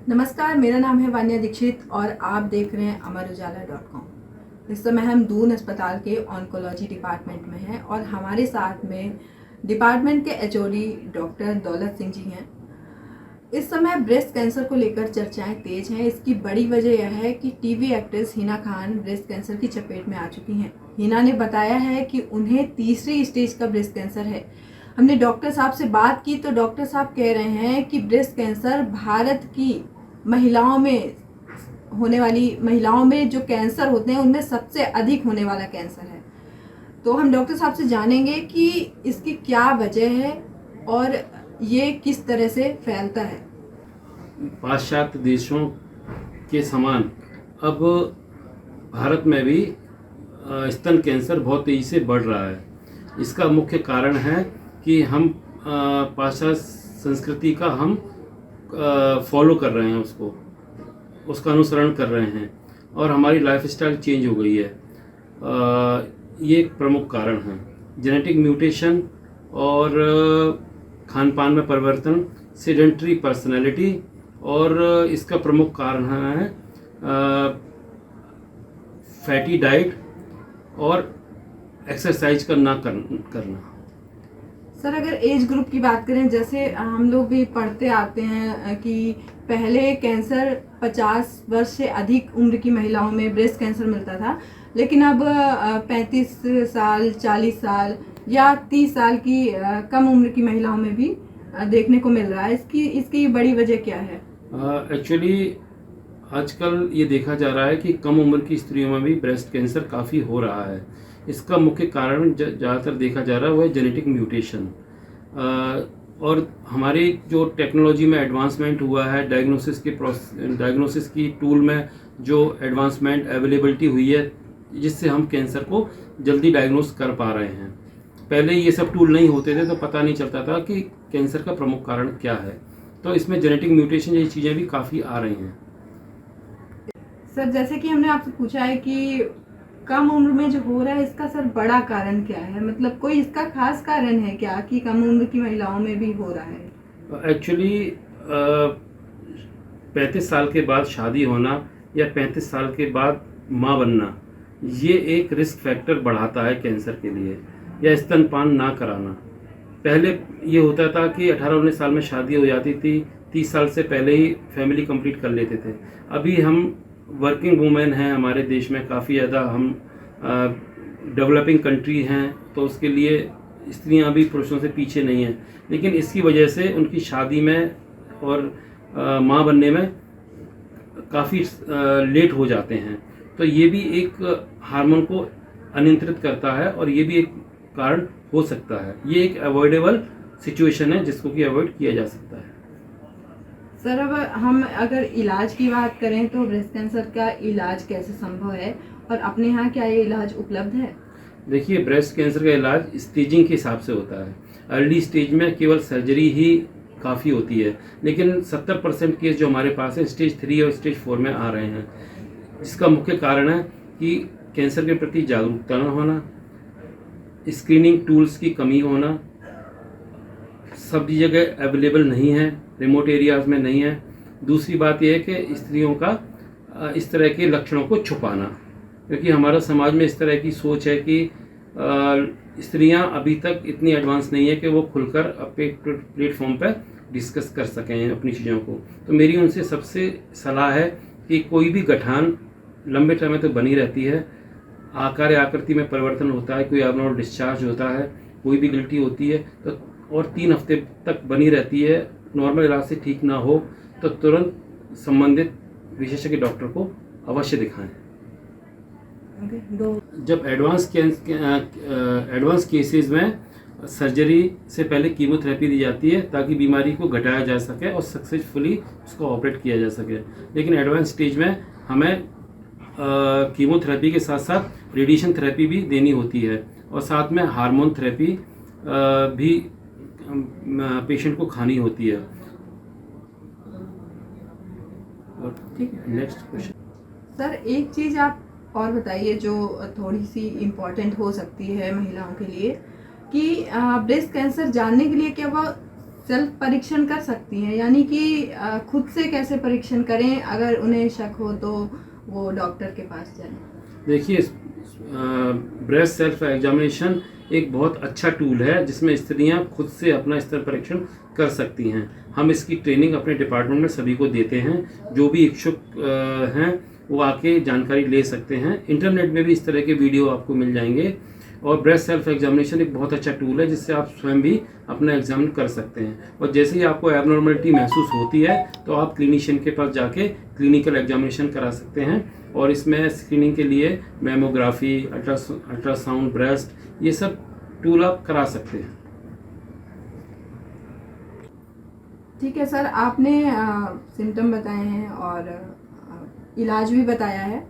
नमस्कार, मेरा नाम है वान्या दीक्षित और आप देख रहे हैं अमरउजाला.com। इस समय हम दून अस्पताल के ऑन्कोलॉजी डिपार्टमेंट में हैं और हमारे साथ में डिपार्टमेंट के एचओडी डॉक्टर दौलत सिंह जी हैं। इस समय ब्रेस्ट कैंसर को लेकर चर्चाएं तेज हैं। इसकी बड़ी वजह यह है कि TV actress Hina Khan breast cancer की चपेट में आ चुकी हैं। हिना ने बताया है कि उन्हें तीसरी स्टेज का ब्रेस्ट कैंसर है। हमने डॉक्टर साहब से बात की तो डॉक्टर साहब कह रहे हैं कि ब्रेस्ट कैंसर भारत की महिलाओं में जो कैंसर होते हैं उनमें सबसे अधिक होने वाला कैंसर है। तो हम डॉक्टर साहब से जानेंगे कि इसकी क्या वजह है और ये किस तरह से फैलता है। पाश्चात्य देशों के समान अब भारत में भी स्तन कैंसर बहुत तेज़ी से बढ़ रहा है। इसका मुख्य कारण है कि हम पाश्चात्य संस्कृति का हम फॉलो कर रहे हैं, उसका अनुसरण कर रहे हैं और हमारी लाइफस्टाइल चेंज हो गई है। ये एक प्रमुख कारण है। जेनेटिक म्यूटेशन और खान पान में परिवर्तन, सेडेंटरी पर्सनैलिटी और इसका प्रमुख कारण है फैटी डाइट और एक्सरसाइज का ना करना। सर, अगर एज ग्रुप की बात करें, जैसे हम लोग भी पढ़ते आते हैं कि पहले कैंसर 50 वर्ष से अधिक उम्र की महिलाओं में ब्रेस्ट कैंसर मिलता था, लेकिन अब 35 साल, 40 साल या 30 साल की कम उम्र की महिलाओं में भी देखने को मिल रहा है। इसकी बड़ी वजह क्या है? एक्चुअली आजकल ये देखा जा रहा है कि कम उम्र की स्त्रियों में भी ब्रेस्ट कैंसर काफ़ी हो रहा है। इसका मुख्य कारण ज़्यादातर देखा जा रहा है वो है जेनेटिक म्यूटेशन। और हमारी जो टेक्नोलॉजी में एडवांसमेंट हुआ है, डायग्नोसिस की टूल में जो एडवांसमेंट अवेलेबिलिटी हुई है, जिससे हम कैंसर को जल्दी डायग्नोस कर पा रहे हैं। पहले ये सब टूल नहीं होते थे तो पता नहीं चलता था कि कैंसर का प्रमुख कारण क्या है। तो इसमें जेनेटिक म्यूटेशन जैसी चीज़ें भी काफ़ी आ रही हैं। सर, जैसे कि हमने आपसे पूछा है कि कम उम्र में जो हो रहा है, इसका सर बड़ा कारण क्या है? मतलब कोई इसका खास कारण है क्या कि कम उम्र की महिलाओं में भी हो रहा है? एक्चुअली 35 साल के बाद शादी होना या 35 साल के बाद माँ बनना, ये एक रिस्क फैक्टर बढ़ाता है कैंसर के लिए। या स्तनपान ना कराना, पहले ये होता था कि 18-19 साल में शादी हो जाती थी, 30 साल से पहले ही फैमिली कंप्लीट कर लेते थे। अभी हम वर्किंग वूमेन हैं, हमारे देश में काफ़ी ज़्यादा हम डेवलपिंग कंट्री हैं, तो उसके लिए स्त्रियां भी पुरुषों से पीछे नहीं हैं। लेकिन इसकी वजह से उनकी शादी में और माँ बनने में काफ़ी लेट हो जाते हैं। तो ये भी एक हार्मोन को अनियंत्रित करता है और ये भी एक कारण हो सकता है। ये एक अवॉइडेबल सिचुएशन है जिसको कि अवॉइड किया जा सकता है। सर, अब हम अगर इलाज की बात करें तो ब्रेस्ट कैंसर का इलाज कैसे संभव है और अपने यहाँ क्या ये इलाज उपलब्ध है? देखिए, ब्रेस्ट कैंसर का इलाज स्टेजिंग के हिसाब से होता है। अर्ली स्टेज में केवल सर्जरी ही काफ़ी होती है, लेकिन 70% केस जो हमारे पास है स्टेज 3 और स्टेज 4 में आ रहे हैं। जिसका मुख्य कारण है कि कैंसर के प्रति जागरूकता न होना, स्क्रीनिंग टूल्स की कमी होना, सब जगह अवेलेबल नहीं है, रिमोट एरियाज़ में नहीं है। दूसरी बात यह है कि स्त्रियों का इस तरह के लक्षणों को छुपाना, क्योंकि हमारा समाज में इस तरह की सोच है कि स्त्रियां अभी तक इतनी एडवांस नहीं है कि वो खुलकर अपने प्लेटफॉर्म पर डिस्कस कर सकें अपनी चीज़ों को। तो मेरी उनसे सबसे सलाह है कि कोई भी गठान लंबे समय तक बनी रहती है, आकार या आकृति में परिवर्तन होता है, कोई एबनॉर्मल डिस्चार्ज होता है, कोई भी गिल्टी होती है तो और 3 हफ्ते तक बनी रहती है, नॉर्मल इलाज से ठीक ना हो तो तुरंत संबंधित विशेषज्ञ डॉक्टर को अवश्य दिखाएं। जब एडवांस केसेस में सर्जरी से पहले कीमोथेरेपी दी जाती है ताकि बीमारी को घटाया जा सके और सक्सेसफुली उसको ऑपरेट किया जा सके। लेकिन एडवांस स्टेज में हमें कीमोथेरेपी के साथ साथ रेडिएशन थेरेपी भी देनी होती है और साथ में हार्मोन थेरेपी भी पेशेंट को खानी होती है। ठीक है, नेक्स्ट क्वेश्चन। सर, एक चीज़ आप और बताइए जो थोड़ी सी इम्पोर्टेंट हो सकती है महिलाओं के लिए, कि ब्रेस्ट कैंसर जानने के लिए क्या वह सेल्फ परीक्षण कर सकती हैं, यानी कि खुद से कैसे परीक्षण करें, अगर उन्हें शक हो तो वो डॉक्टर के पास जाएं? देखिए, ब्रेस्ट सेल्फ एग्जामिनेशन एक बहुत अच्छा टूल है जिसमें स्त्रियां खुद से अपना स्तर परीक्षण कर सकती हैं। हम इसकी ट्रेनिंग अपने डिपार्टमेंट में सभी को देते हैं। जो भी इच्छुक हैं वो आके जानकारी ले सकते हैं। इंटरनेट में भी इस तरह के वीडियो आपको मिल जाएंगे। और ब्रेस्ट सेल्फ एग्जामिनेशन एक बहुत अच्छा टूल है जिससे आप स्वयं भी अपना एग्जामिन कर सकते हैं। और जैसे ही आपको एबनॉर्मलिटी महसूस होती है तो आप क्लिनिशियन के पास जाके क्लिनिकल एग्जामिनेशन करा सकते हैं। और इसमें स्क्रीनिंग के लिए मैमोग्राफी, अल्ट्रासाउंड, ब्रेस्ट, ये सब टूल आप करा सकते हैं। ठीक है सर, आपने सिम्टम बताए हैं और इलाज भी बताया है।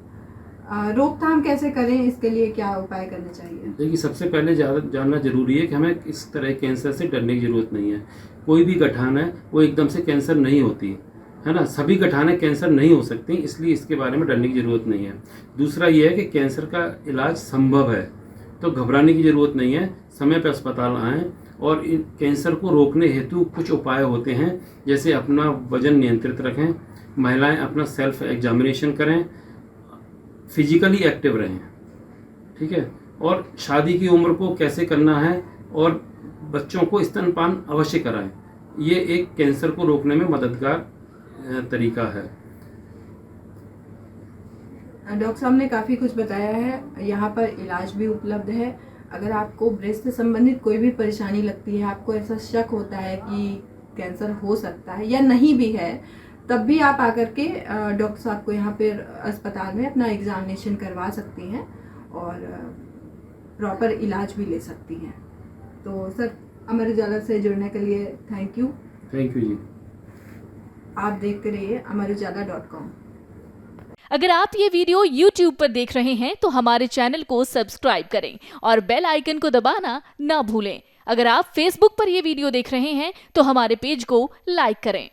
रोकथाम कैसे करें, इसके लिए क्या उपाय करने चाहिए? देखिए, सबसे पहले जानना जरूरी है कि हमें इस तरह कैंसर से डरने की जरूरत नहीं है। कोई भी गठान है वो एकदम से कैंसर नहीं होती है ना। सभी गठानें कैंसर नहीं हो सकती, इसलिए इसके बारे में डरने की जरूरत नहीं है। दूसरा ये है कि कैंसर का इलाज संभव है, तो घबराने की जरूरत नहीं है। समय पर अस्पताल आएँ और इन कैंसर को रोकने हेतु कुछ उपाय होते हैं, जैसे अपना वजन नियंत्रित रखें, महिलाएं अपना सेल्फ एग्जामिनेशन करें, फिजिकली एक्टिव रहें, ठीक है, और शादी की उम्र को कैसे करना है, और बच्चों को स्तनपान अवश्य कराएं। ये एक कैंसर को रोकने में मददगार तरीका है। डॉक्टर साहब ने काफ़ी कुछ बताया है, यहाँ पर इलाज भी उपलब्ध है। अगर आपको ब्रेस्ट से संबंधित कोई भी परेशानी लगती है, आपको ऐसा शक होता है कि कैंसर हो सकता है या नहीं भी है, तब भी आप आकर के डॉक्टर साहब को यहाँ पर अस्पताल में अपना एग्जामिनेशन करवा सकती हैं और प्रॉपर इलाज भी ले सकती हैं। तो सर, अमर उजाला से जुड़ने के लिए थैंक यू जी। आप देखते रहिए amarujaala.com। अगर आप ये वीडियो YouTube पर देख रहे हैं तो हमारे चैनल को सब्सक्राइब करें और बेल आइकन को दबाना ना भूलें। अगर आप Facebook पर ये वीडियो देख रहे हैं तो हमारे पेज को लाइक करें।